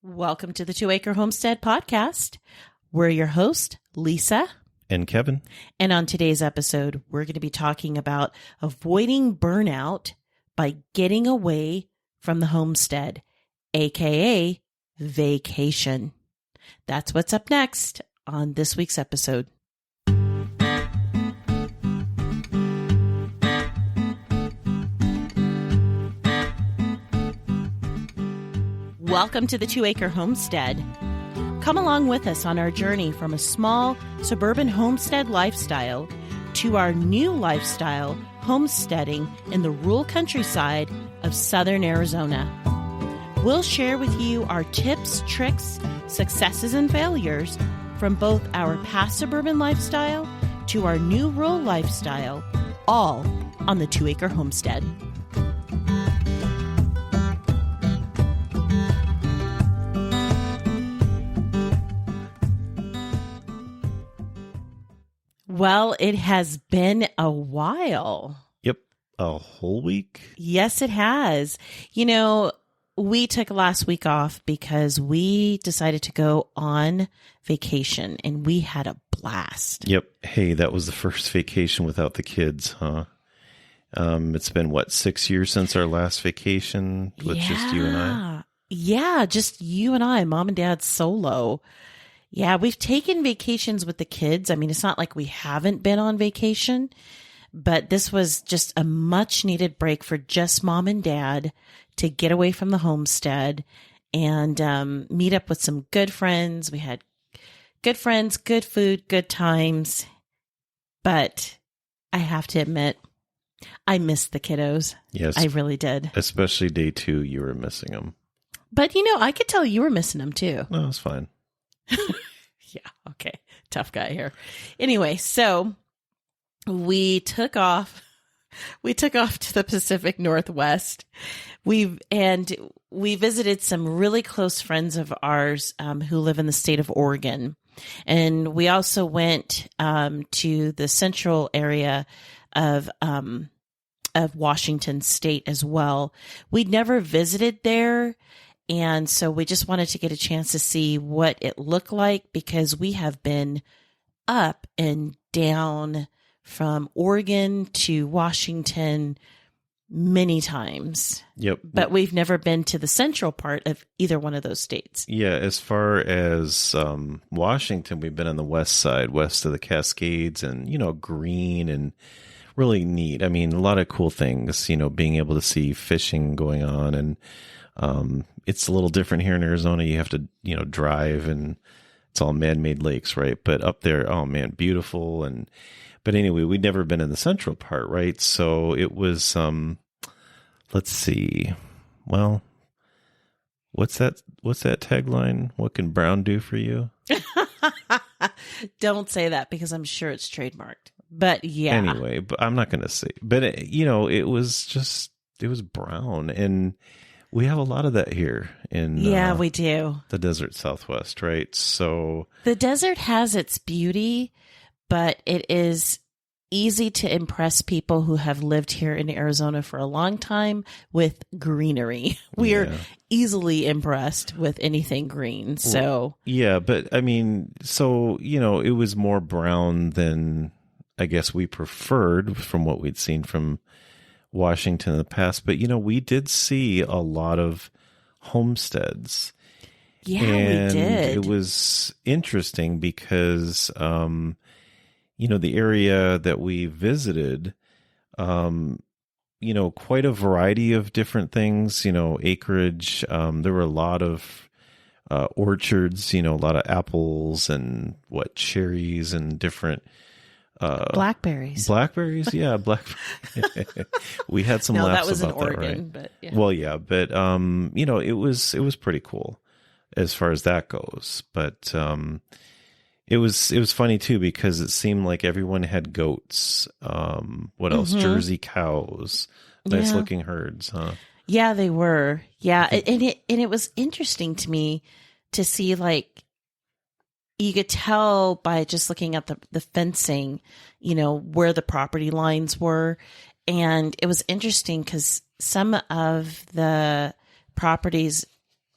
Welcome to the 2 Acre Homestead podcast. We're your host, Lisa. And Kevin. And on today's episode, we're going to be talking about avoiding burnout by getting away from the homestead, aka vacation. That's what's up next on this week's episode. Welcome to the 2 Acre Homestead. Come along with us on our journey from a small suburban homestead lifestyle to our new lifestyle, homesteading in the rural countryside of southern Arizona. We'll share with you our tips, tricks, successes, and failures from both our past suburban lifestyle to our new rural lifestyle, all on the 2 Acre Homestead. Well, it has been a while. Yep. A whole week? Yes, it has. You know, we took last week off because we decided to go on vacation and we had a blast. Yep. Hey, that was the first vacation without the kids, huh? It's been, 6 years since our last vacation with just you and I? Yeah, just you and I, mom and dad solo. Yeah, we've taken vacations with the kids. I mean, it's not like we haven't been on vacation, but this was just a much needed break for just mom and dad to get away from the homestead and meet up with some good friends. We had good friends, good food, good times. But I have to admit, I missed the kiddos. Yes. I really did. Especially day 2, you were missing them. But, you know, I could tell you were missing them too. No, it's fine. Yeah. Okay. Tough guy here. Anyway, so we took off to the Pacific Northwest. We visited some really close friends of ours who live in the state of Oregon. And we also went to the central area of Washington state as well. We'd never visited there. And so we just wanted to get a chance to see what it looked like because we have been up and down from Oregon to Washington many times. Yep. But we've never been to the central part of either one of those states. Yeah. As far as Washington, we've been on the west side, west of the Cascades and, green and really neat. I mean, a lot of cool things, being able to see fishing going on and it's a little different here in Arizona. You have to, drive and it's all man-made lakes, right? But up there, oh man, beautiful. But anyway, we'd never been in the central part, right? So it was, let's see. Well, what's that tagline? What can Brown do for you? Don't say that because I'm sure it's trademarked. But yeah. Anyway, but I'm not going to say, but it was brown and we have a lot of that here in we do. The desert Southwest, right? So the desert has its beauty, but it is easy to impress people who have lived here in Arizona for a long time with greenery. We are easily impressed with anything green. So yeah, but I mean, so it was more brown than I guess we preferred from what we'd seen from Washington in the past, but we did see a lot of homesteads. Yeah, and we did. It was interesting because the area that we visited, quite a variety of different things, acreage. There were a lot of orchards, a lot of apples and cherries and different blackberries. Yeah, we had some laughs that was about in Oregon, that, right? But yeah. Well, yeah, but it was pretty cool as far as that goes. But it was funny too because it seemed like everyone had goats. What else? Jersey cows, nice looking herds, huh? Yeah, they were. Yeah, and it was interesting to me to see you could tell by just looking at the fencing, where the property lines were. And it was interesting because some of the properties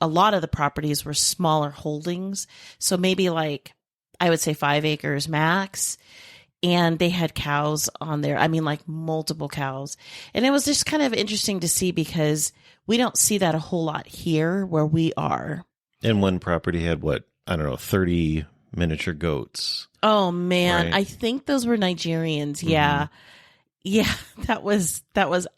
a lot of the properties were smaller holdings. So maybe like, I would say 5 acres max. And they had cows on there. I mean, like multiple cows. And it was just kind of interesting to see because we don't see that a whole lot here where we are. And one property had what? I don't know, 30 miniature goats. Oh man. Right? I think those were Nigerians. Yeah. Yeah. That was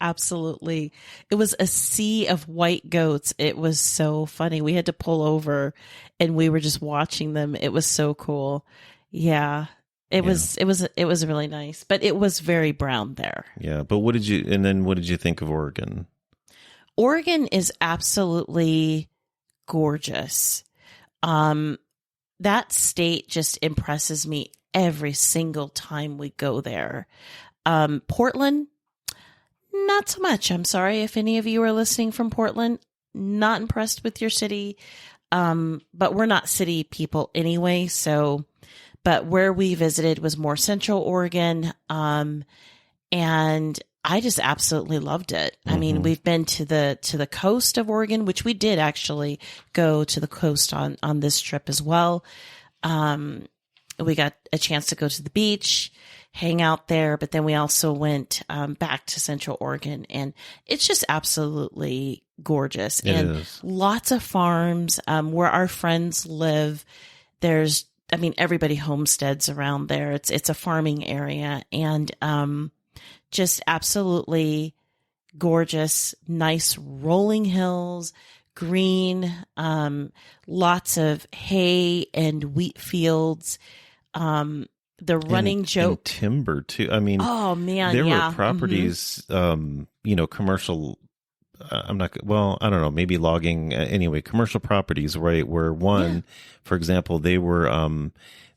absolutely, it was a sea of white goats. It was so funny. We had to pull over and we were just watching them. It was so cool. Yeah. It was really nice, but it was very brown there. Yeah. But what did you think of Oregon? Oregon is absolutely gorgeous. That state just impresses me every single time we go there. Portland, not so much. I'm sorry if any of you are listening from Portland. Not impressed with your city. But we're not city people anyway, so. But where we visited was more Central Oregon, and I just absolutely loved it. I mean, we've been to the coast of Oregon, which we did actually go to the coast on this trip as well. We got a chance to go to the beach, hang out there, but then we also went back to Central Oregon, and it's just absolutely gorgeous. It and is. Lots of farms where our friends live. Everybody homesteads around there. It's a farming area, and just absolutely gorgeous, nice rolling hills, green, lots of hay and wheat fields. The running joke, and timber too. I mean, oh man, there yeah. were properties, commercial. I don't know, maybe logging anyway, commercial properties, right? Where for example, they were,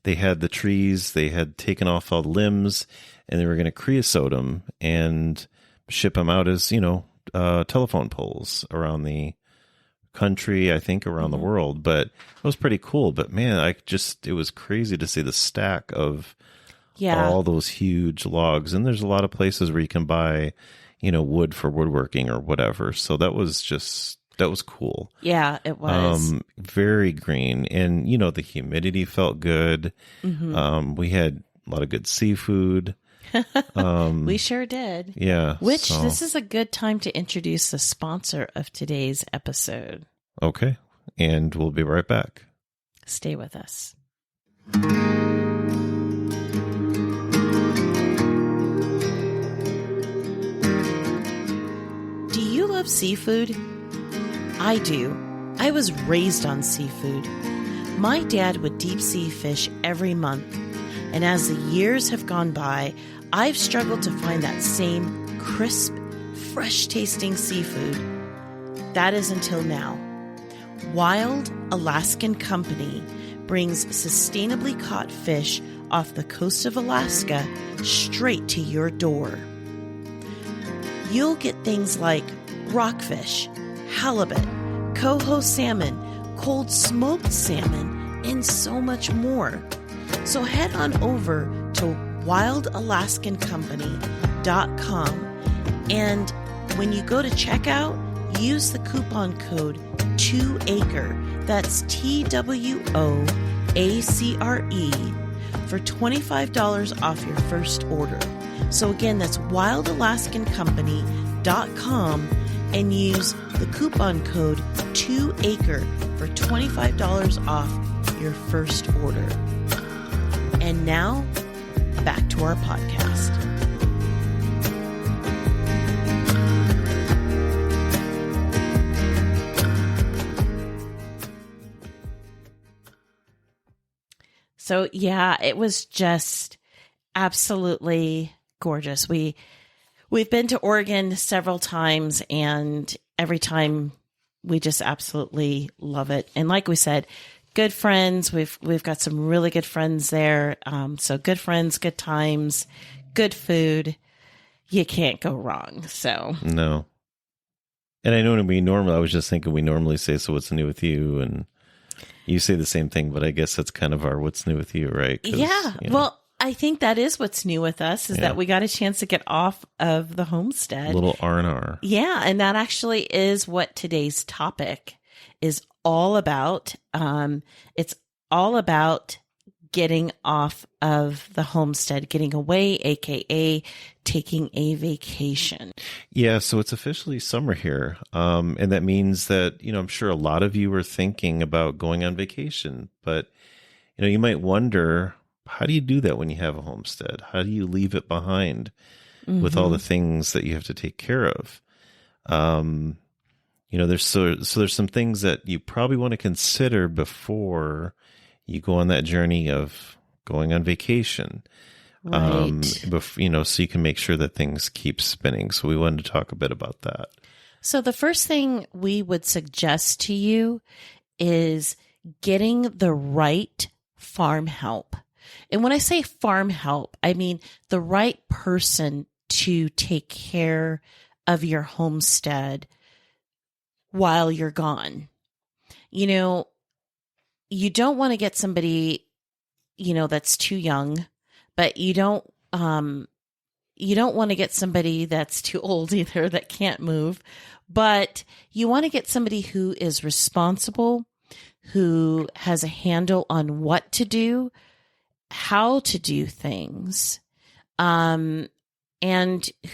they had the trees, they had taken off all the limbs and they were going to creosote them and ship them out as, telephone poles around the country, I think around the world, but it was pretty cool. But man, it was crazy to see the stack of all those huge logs. And there's a lot of places where you can buy, wood for woodworking or whatever. So that was cool. Yeah, it was. Very green. And, the humidity felt good. We had a lot of good seafood. We sure did. Yeah. This is a good time to introduce the sponsor of today's episode. Okay. And we'll be right back. Stay with us. Love seafood? I do. I was raised on seafood. My dad would deep sea fish every month, and as the years have gone by, I've struggled to find that same crisp, fresh tasting seafood. That is until now. Wild Alaskan Company brings sustainably caught fish off the coast of Alaska straight to your door. You'll get things like rockfish, halibut, coho salmon, cold smoked salmon, and so much more. So head on over to wildalaskancompany.com, and when you go to checkout, use the coupon code 2ACRE, that's TWOACRE, for $25 off your first order. So again, that's wildalaskancompany.com and use the coupon code 2ACRE for $25 off your first order. And now, back to our podcast. So yeah, it was just absolutely gorgeous. We've been to Oregon several times, and every time we just absolutely love it. And like we said, good friends. We've got some really good friends there. So good friends, good times, good food. You can't go wrong. So no. And I know I was just thinking we normally say, so what's new with you? And you say the same thing, but I guess that's kind of our what's new with you, right? Yeah. Well, I think that is what's new with us is that we got a chance to get off of the homestead. A little R&R. Yeah. And that actually is what today's topic is all about. It's all about getting off of the homestead, getting away, aka taking a vacation. Yeah, so it's officially summer here. And that means that, I'm sure a lot of you are thinking about going on vacation, but you might wonder, how do you do that when you have a homestead? How do you leave it behind with all the things that you have to take care of? There's there's some things that you probably want to consider before you go on that journey of going on vacation. Right. So you can make sure that things keep spinning. So we wanted to talk a bit about that. So the first thing we would suggest to you is getting the right farm help. And when I say farm help, I mean the right person to take care of your homestead while you're gone. You don't want to get somebody, that's too young, but you don't want to get somebody that's too old either, that can't move, but you want to get somebody who is responsible, who has a handle on what to do, how to do things, and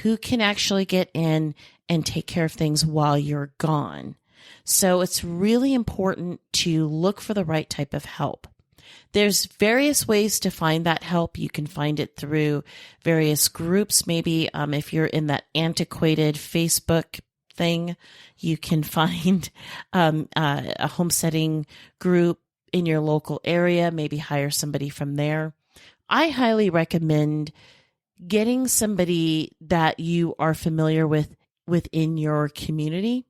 who can actually get in and take care of things while you're gone. So it's really important to look for the right type of help. There's various ways to find that help. You can find it through various groups. Maybe if you're in that antiquated Facebook thing, you can find a homesteading group in your local area, maybe hire somebody from there. I highly recommend getting somebody that you are familiar with within your community.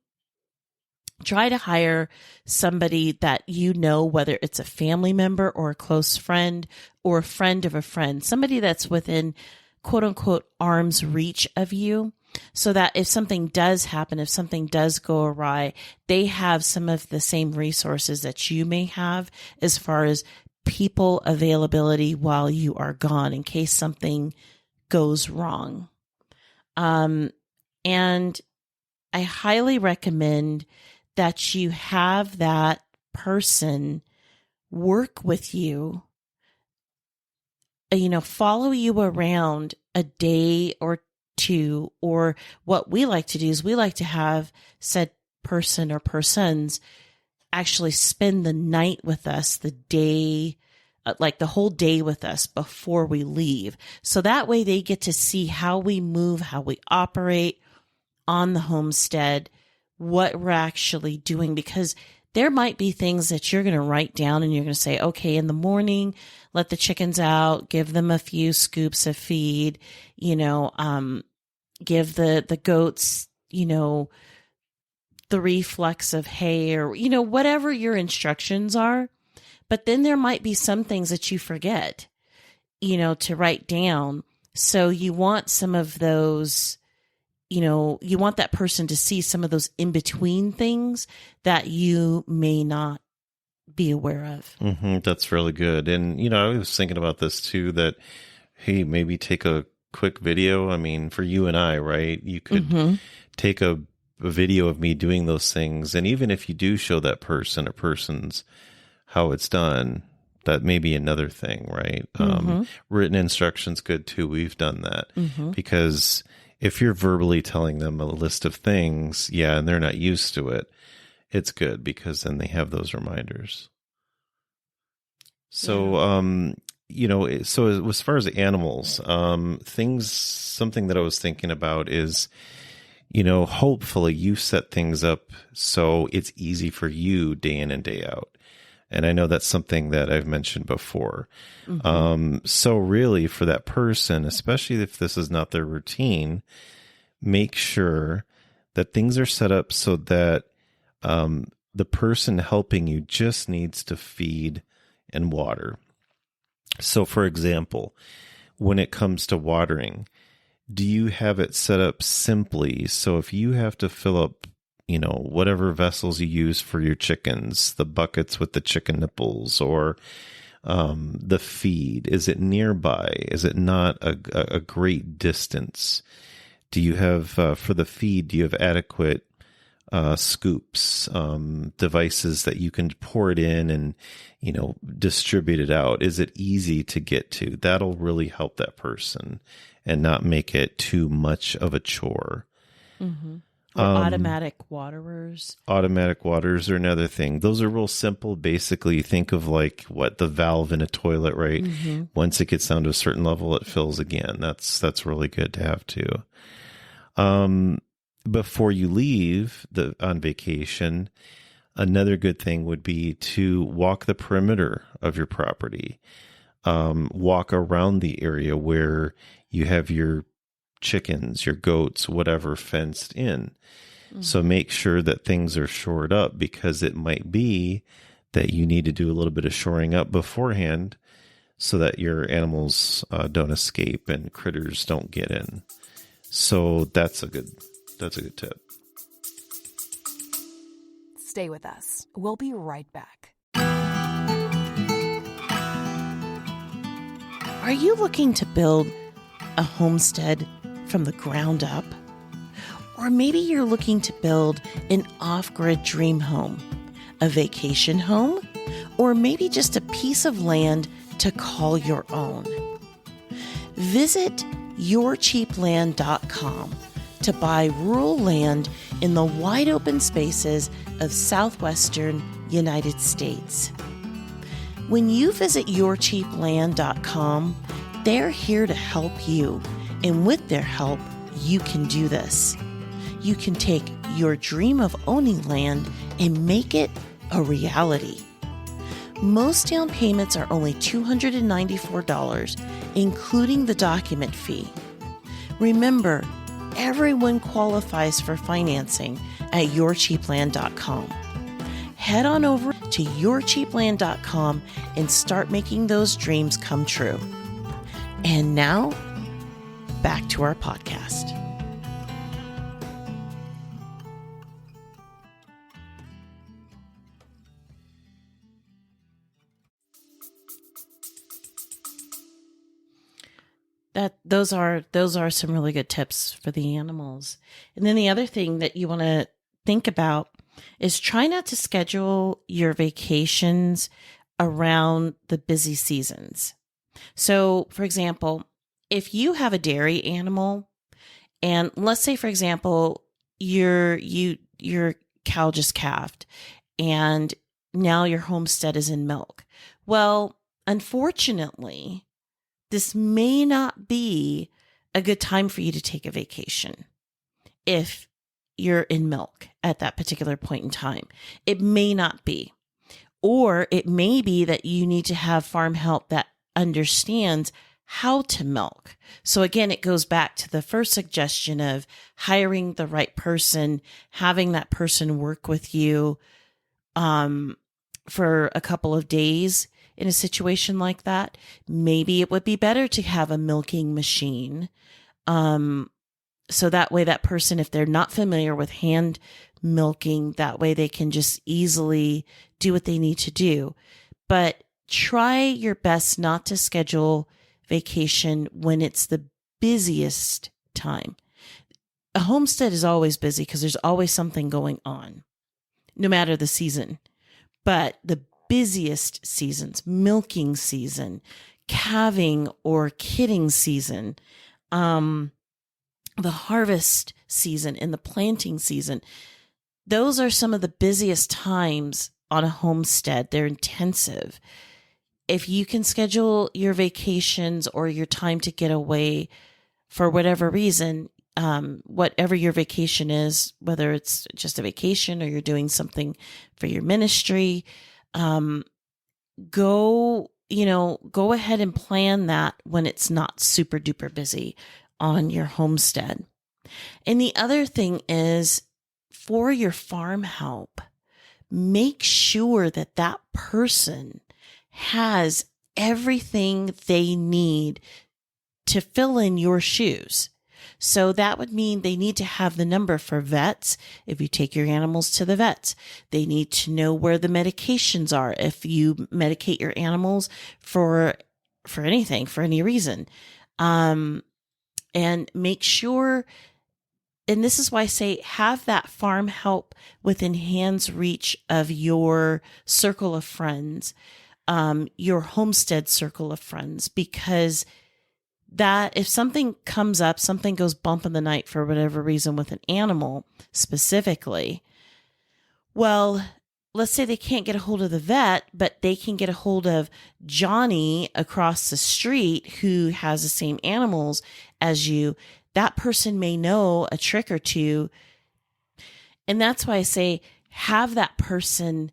Try to hire somebody that whether it's a family member or a close friend or a friend of a friend, somebody that's within quote unquote arm's reach of you, so that if something does happen, if something does go awry, they have some of the same resources that you may have as far as people availability while you are gone in case something goes wrong. And I highly recommend that you have that person work with you, follow you around a day or two, or what we like to do is we like to have said person or persons actually spend the night with us, the day, like the whole day with us before we leave. So that way they get to see how we move, how we operate on the homestead, what we're actually doing, because there might be things that you're going to write down and you're going to say, okay, in the morning, let the chickens out, give them a few scoops of feed, give the goats, 3 flecks of hay, or, whatever your instructions are. But then there might be some things that you forget, to write down. So you want some of those, you want that person to see some of those in-between things that you may not be aware of. Mm-hmm, that's really good. And, I was thinking about this too, that, hey, maybe take a quick video. I mean, for you and I, right? You could take a video of me doing those things. And even if you do show that person or persons how it's done, that may be another thing, right? Written instructions good too. We've done that because if you're verbally telling them a list of things, and they're not used to it, it's good because then they have those reminders. So, so as far as animals, something that I was thinking about is, hopefully you set things up so it's easy for you day in and day out. And I know that's something that I've mentioned before. So really for that person, especially if this is not their routine, make sure that things are set up so that the person helping you just needs to feed and water. So for example, when it comes to watering, do you have it set up simply so if you have to fill up whatever vessels you use for your chickens, the buckets with the chicken nipples, or the feed, is it nearby? Is it not a great distance? Do you have, for the feed, do you have adequate scoops, devices that you can pour it in and, distribute it out. Is it easy to get to? That'll really help that person and not make it too much of a chore. Mm-hmm. Or automatic waterers. Automatic waters are another thing. Those are real simple. Basically, think of like the valve in a toilet, right? Mm-hmm. Once it gets down to a certain level, it fills again. That's really good to have too. Before you leave on vacation, another good thing would be to walk the perimeter of your property. Walk around the area where you have your chickens, your goats, whatever fenced in. Mm-hmm. So make sure that things are shored up, because it might be that you need to do a little bit of shoring up beforehand so that your animals don't escape and critters don't get in. So that's a good tip. Stay with us. We'll be right back. Are you looking to build a homestead from the ground up? Or maybe you're looking to build an off-grid dream home, a vacation home, or maybe just a piece of land to call your own. Visit yourcheapland.com to buy rural land in the wide open spaces of southwestern United States. When you visit yourcheapland.com, they're here to help you, and with their help, you can do this. You can take your dream of owning land and make it a reality. Most down payments are only $294, including the document fee. Remember, everyone qualifies for financing at yourcheapland.com. Head on over to yourcheapland.com and start making those dreams come true. And now, back to our podcast. Those are some really good tips for the animals. And then the other thing that you want to think about is try not to schedule your vacations around the busy seasons. So, for example, if you have a dairy animal, and let's say, for example, your cow just calved, and now your homestead is in milk. Well, unfortunately, this may not be a good time for you to take a vacation if you're in milk at that particular point in time. It may not be. Or it may be that you need to have farm help that understands how to milk. So again, it goes back to the first suggestion of hiring the right person, having that person work with you for a couple of days in a situation like that. Maybe it would be better to have a milking machine. So that way that person, if they're not familiar with hand milking, that way they can just easily do what they need to do. But try your best not to schedule vacation when it's the busiest time. A homestead is always busy because there's always something going on, no matter the season. But the busiest seasons, milking season, calving or kidding season, the harvest season and the planting season, those are some of the busiest times on a homestead. They're intensive. If you can schedule your vacations or your time to get away for whatever reason, whatever your vacation is, whether it's just a vacation or you're doing something for your ministry, go ahead and plan that when it's not super duper busy on your homestead. And the other thing is, for your farm help, make sure that that person has everything they need to fill in your shoes. So that would mean they need to have the number for vets. If you take your animals to the vets, they need to know where the medications are. If you medicate your animals for anything, for any reason, and make sure and this is why I say have that farm help within hand's reach of your circle of friends, your homestead circle of friends, because that if something comes up, something goes bump in the night for whatever reason with an animal specifically, well, let's say they can't get a hold of the vet, but they can get a hold of Johnny across the street who has the same animals as you. That person may know a trick or two. And that's why I say have that person,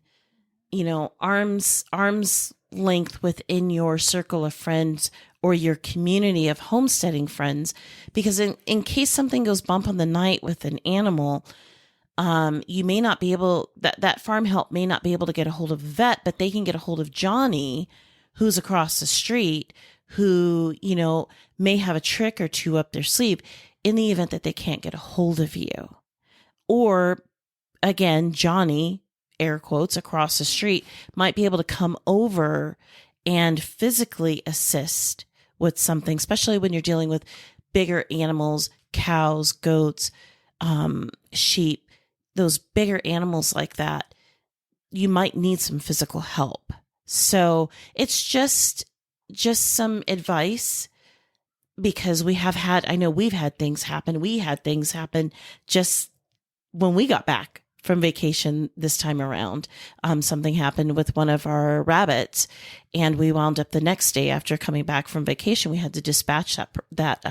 arm's length within your circle of friends or your community of homesteading friends, because in case something goes bump on the night with an animal, you may not be able, that farm help may not be able to get a hold of a vet, but they can get a hold of Johnny, who's across the street, who, may have a trick or two up their sleeve in the event that they can't get a hold of you. Or again, Johnny, air quotes, across the street might be able to come over and physically assist with something, especially when you're dealing with bigger animals, cows, goats, sheep, those bigger animals like that. You might need some physical help. So it's just some advice, because I know we've had things happen. We had things happen just when we got back from vacation this time around. Something happened with one of our rabbits, and we wound up the next day after coming back from vacation. We had to dispatch that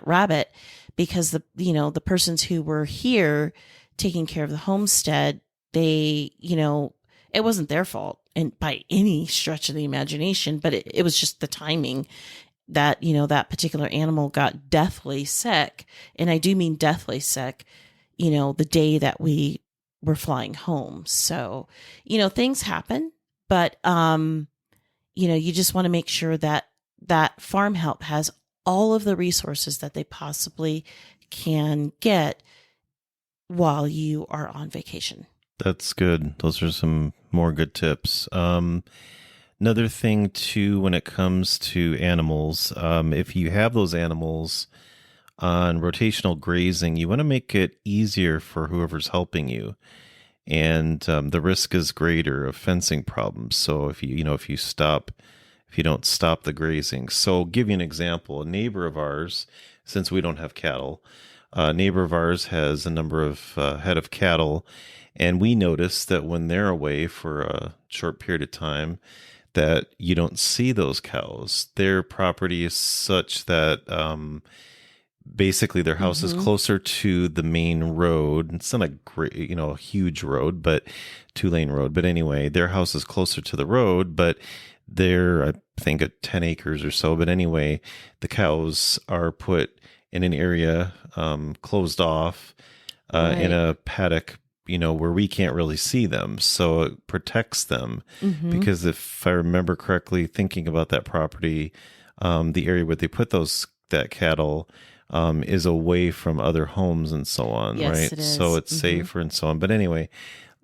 rabbit, because the persons who were here taking care of the homestead, they, it wasn't their fault and by any stretch of the imagination, but it was just the timing that, that particular animal got deathly sick. And I do mean deathly sick, the day that we were flying home. So, things happen, but, you just want to make sure that farm help has all of the resources that they possibly can get while you are on vacation. That's good. Those are some more good tips. Another thing too, when it comes to animals, if you have those animals on rotational grazing, you want to make it easier for whoever's helping you. And the risk is greater of fencing problems. So if you don't stop the grazing. So give you an example, a neighbor of ours, since we don't have cattle, a neighbor of ours has a number of head of cattle. And we noticed that when they're away for a short period of time, that you don't see those cows. Their property is such that basically their house is closer to the main road. It's not a great, huge road, but 2-lane road. But anyway, their house is closer to the road, but they're, I think, at 10 acres or so. But anyway, the cows are put in an area closed off in a paddock, where we can't really see them. So it protects them because if I remember correctly, thinking about that property, the area where they put that cattle is away from other homes and so on, yes, right? It is. So it's safer and so on. But anyway,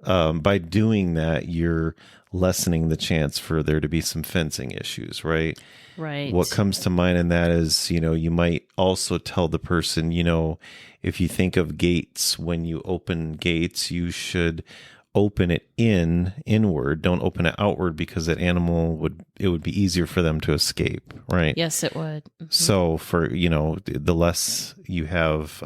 by doing that, you're lessening the chance for there to be some fencing issues, right? Right. What comes to mind in that is, you might also tell the person, if you think of gates, when you open gates, you should open it inward. Don't open it outward, because that animal it would be easier for them to escape, right? Yes, it would. So for, the less you have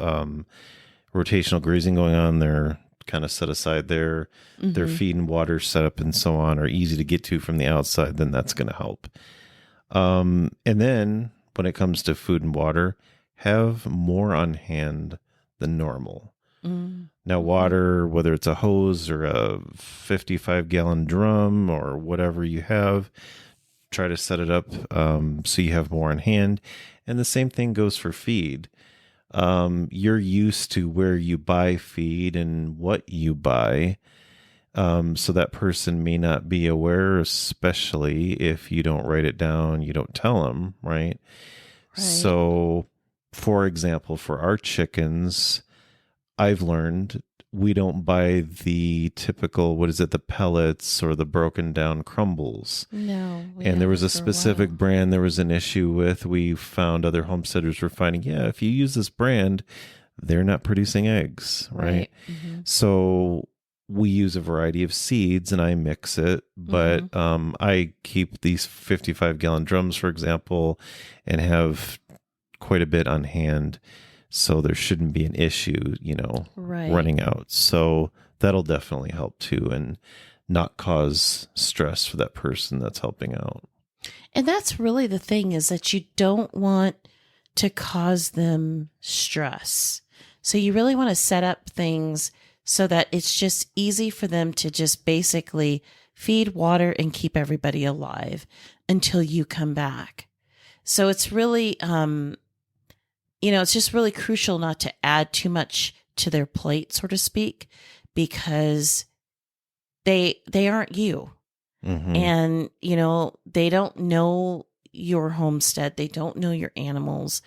rotational grazing going on, they're kind of set aside their feed and water set up and so on are easy to get to from the outside, then that's going to help. And then when it comes to food and water, have more on hand than normal. Now, water, whether it's a hose or a 55-gallon drum or whatever you have, try to set it up so you have more on hand. And the same thing goes for feed. You're used to where you buy feed and what you buy. So that person may not be aware, especially if you don't write it down, you don't tell them, right? So, for example, for our chickens, I've learned we don't buy the typical, the pellets or the broken down crumbles. No. And there was a specific brand there was an issue with. We found other homesteaders were finding, if you use this brand, they're not producing eggs, right? Mm-hmm. So we use a variety of seeds and I mix it, but I keep these 55-gallon drums, for example, and have quite a bit on hand. So there shouldn't be an issue, running out. So that'll definitely help too, and not cause stress for that person that's helping out. And that's really the thing, is that you don't want to cause them stress. So you really want to set up things so that it's just easy for them to just basically feed, water, and keep everybody alive until you come back. So it's really, it's just really crucial not to add too much to their plate, so to speak, because they aren't you. Mm-hmm. And, they don't know your homestead. They don't know your animals.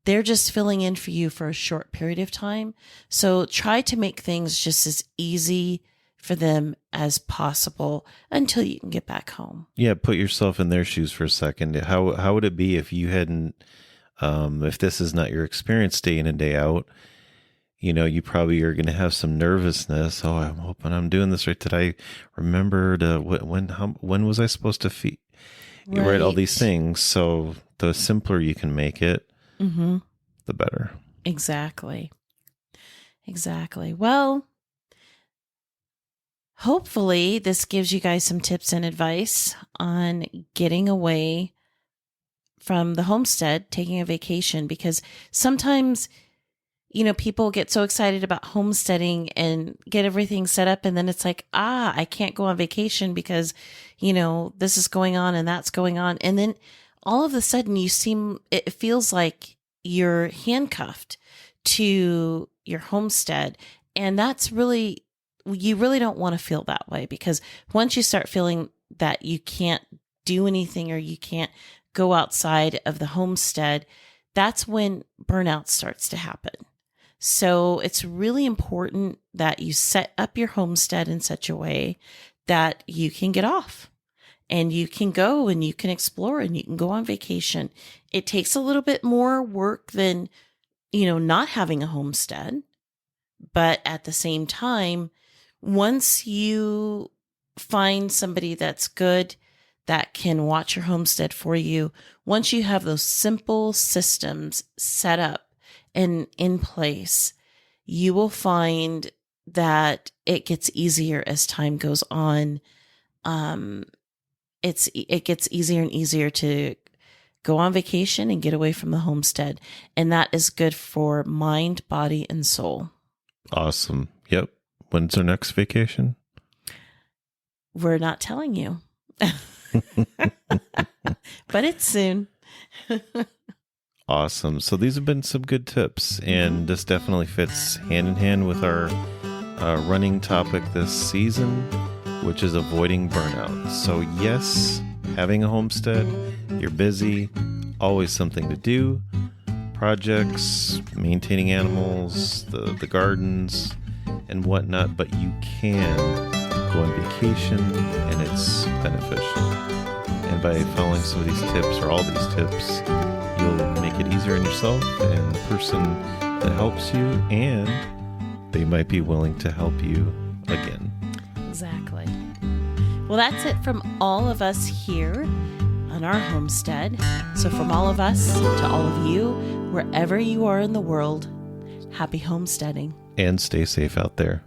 They're just filling in for you for a short period of time. So try to make things just as easy for them as possible until you can get back home. Yeah, put yourself in their shoes for a second. How would it be if you hadn't, if this is not your experience day in and day out, you probably are going to have some nervousness. Oh, I'm hoping I'm doing this right. Did I remember when was I supposed to feed? Right. All these things. So the simpler you can make it, the better. Exactly. Well, hopefully this gives you guys some tips and advice on getting away from the homestead, taking a vacation, because sometimes, people get so excited about homesteading and get everything set up. And then it's like, I can't go on vacation because, this is going on and that's going on. And then all of a sudden it feels like you're handcuffed to your homestead. And you really don't want to feel that way, because once you start feeling that you can't do anything or you can't go outside of the homestead, that's when burnout starts to happen. So it's really important that you set up your homestead in such a way that you can get off and you can go and you can explore and you can go on vacation. It takes a little bit more work than, not having a homestead. But at the same time, once you find somebody that's good, that can watch your homestead for you, once you have those simple systems set up and in place, you will find that it gets easier as time goes on. It gets easier and easier to go on vacation and get away from the homestead. And that is good for mind, body, and soul. Awesome. Yep. When's our next vacation? We're not telling you. But it's soon. Awesome. So these have been some good tips, and this definitely fits hand in hand with our running topic this season, which is avoiding burnout. So yes, having a homestead, you're busy, always something to do, projects, maintaining animals, the gardens and whatnot, but you can go on vacation and it's beneficial. And by following some of these tips, or all these tips, you'll make it easier on yourself and the person that helps you, and they might be willing to help you again. Exactly. Well, that's it from all of us here on our homestead. So from all of us to all of you, wherever you are in the world, happy homesteading. And stay safe out there.